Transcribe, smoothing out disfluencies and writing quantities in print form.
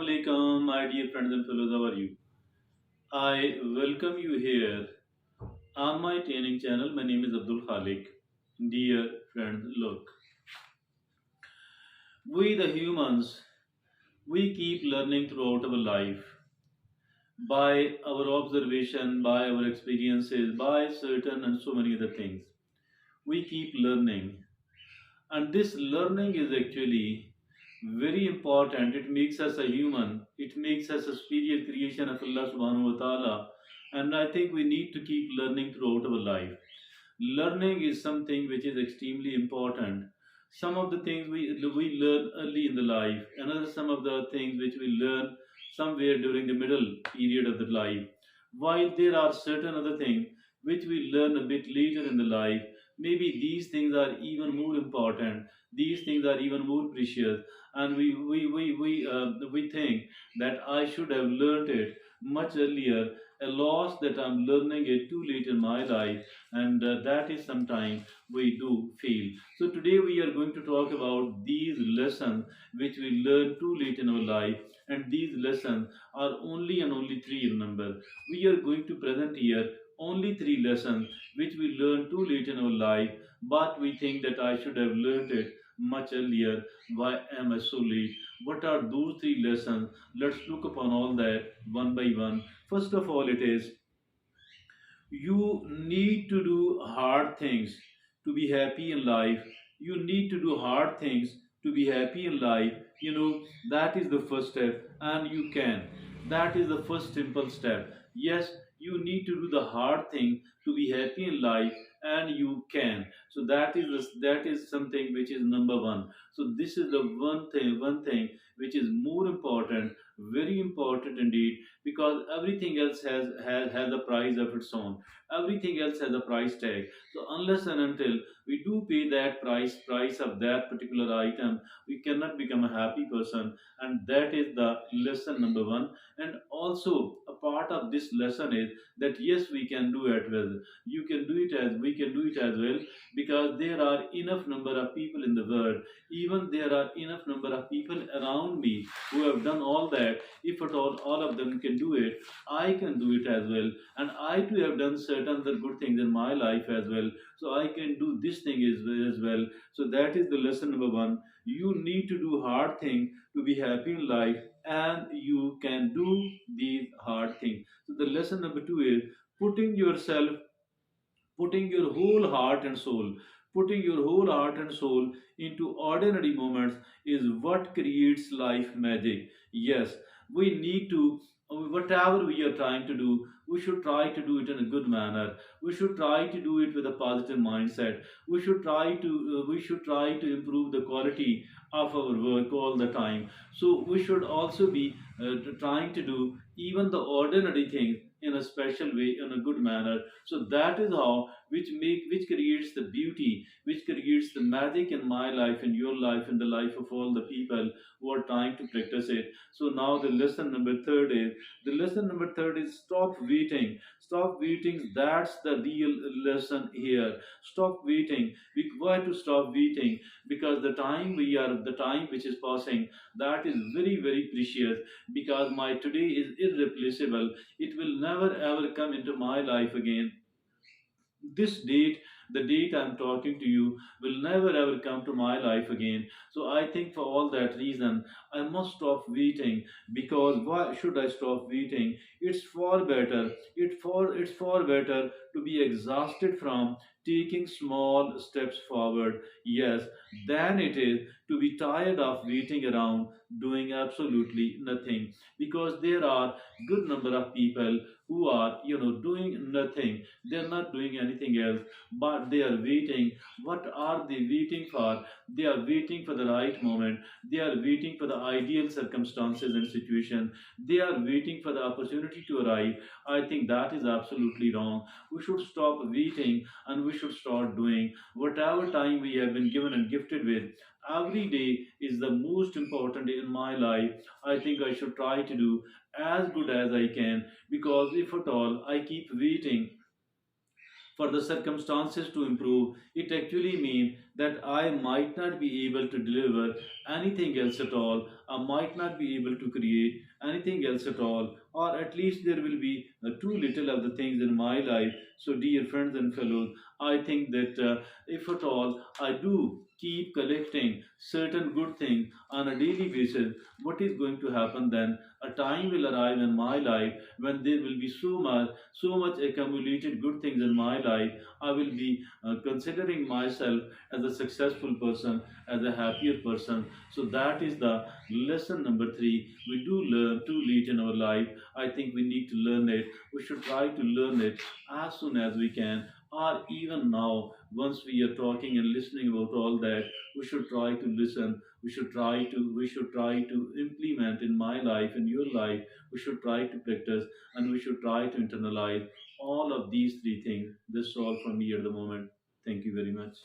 alaikum, my dear friends and fellows. How are you? I welcome you here on my training channel. My name is Abdul Khalik. Dear friends, look, we the humans, we keep learning throughout our life by our observation, by our experiences, by certain and so many other things. We keep learning, and this learning is actually very important. It makes us a human, it makes us a superior creation of Allah subhanahu wa ta'ala. And I think we need to keep learning throughout our life. Learning is something which is extremely important. Some of the things we learn early in the life, another some of the things which we learn somewhere during the middle period of the life, while there are certain other things which we learn a bit later in the life. Maybe these things are even more important, these things are even more precious, and we think that I should have learned it much earlier. A loss that I'm learning it too late in my life, and that is sometimes we do feel. So today we are going to talk about these lessons which we learn too late in our life, and these lessons are only and only three in number. We are going to present here only three lessons which we learn too late in our life, but we think that I should have learned it much earlier. Why am I so late? What are those three lessons? Let's look upon all that one by one. First of all, it is you need to do hard things to be happy in life. You need to do hard things to be happy in life. That is the first step, and you can. That is the first simple step. Yes, you need to do the hard thing to be happy in life, and you can. So that is something which is number one. So this is the one thing which is more important, very important indeed, because everything else has a price of its own. Everything else has a price tag. So unless and until we do pay that price of that particular item, we cannot become a happy person. And that is the lesson number one. And also a part of this lesson is that yes, we can do it well. You can do it as we can do it as well, because there are enough number of people in the world. Even there are enough number of people around me who have done all that. If at all of them can do it, I can do it as well. And I too have done certain other good things in my life as well. So I can do this thing as well. So that is the lesson number one. You need to do hard thing to be happy in life, and you can do these hard things. So the lesson number two is putting yourself, putting your whole heart and soul, putting your whole heart and soul into ordinary moments is what creates life magic. Yes, we need to, whatever we are trying to do, we should try to do it in a good manner. We should try to do it with a positive mindset. We should try to improve the quality of our work all the time. So we should also be trying to do even the ordinary things in a special way, in a good manner. So that is how which creates the beauty, which creates the magic in my life, in your life, in the life of all the people who are trying to practice it. So now the lesson number third is stop waiting. Stop waiting. That's the real lesson here. Stop waiting. Why to stop waiting? Because the time which is passing, that is very, very precious. Because my today is irreplaceable. It will never ever come into my life again. This date, the date I'm talking to you, will never ever come to my life again. So I think for all that reason, I must stop waiting. Because why should I stop waiting? It's far better to be exhausted from taking small steps forward, yes, than it is to be tired of waiting around doing absolutely nothing. Because there are good number of people who are doing nothing. They're not doing anything else, but they are waiting. What are they waiting for? They are waiting for the right moment. They are waiting for the ideal circumstances and situation. They are waiting for the opportunity to arrive. I think that is absolutely wrong. We should stop waiting, and we should start doing whatever time we have been given and gifted with. Every day is the most important day in my life. I think I should try to do as good as I can, because if at all I keep waiting, for the circumstances to improve, it actually means that I might not be able to deliver anything else at all. I might not be able to create anything else at all, or at least there will be too little of the things in my life. So, dear friends and fellows, I think that if at all I do keep collecting certain good things on a daily basis, what is going to happen then? A time will arrive in my life when there will be so much accumulated good things in my life. I will be considering myself as a successful person, as a happier person. So that is the lesson number three. We do learn too late in our life. I think we need to learn it. We should try to learn it as soon as we can, or even now. Once we are talking and listening about all that, we should try to listen. We should try to implement in my life, in your life. We should try to practice, and we should try to internalize all of these three things. This is all from me at the moment. Thank you very much.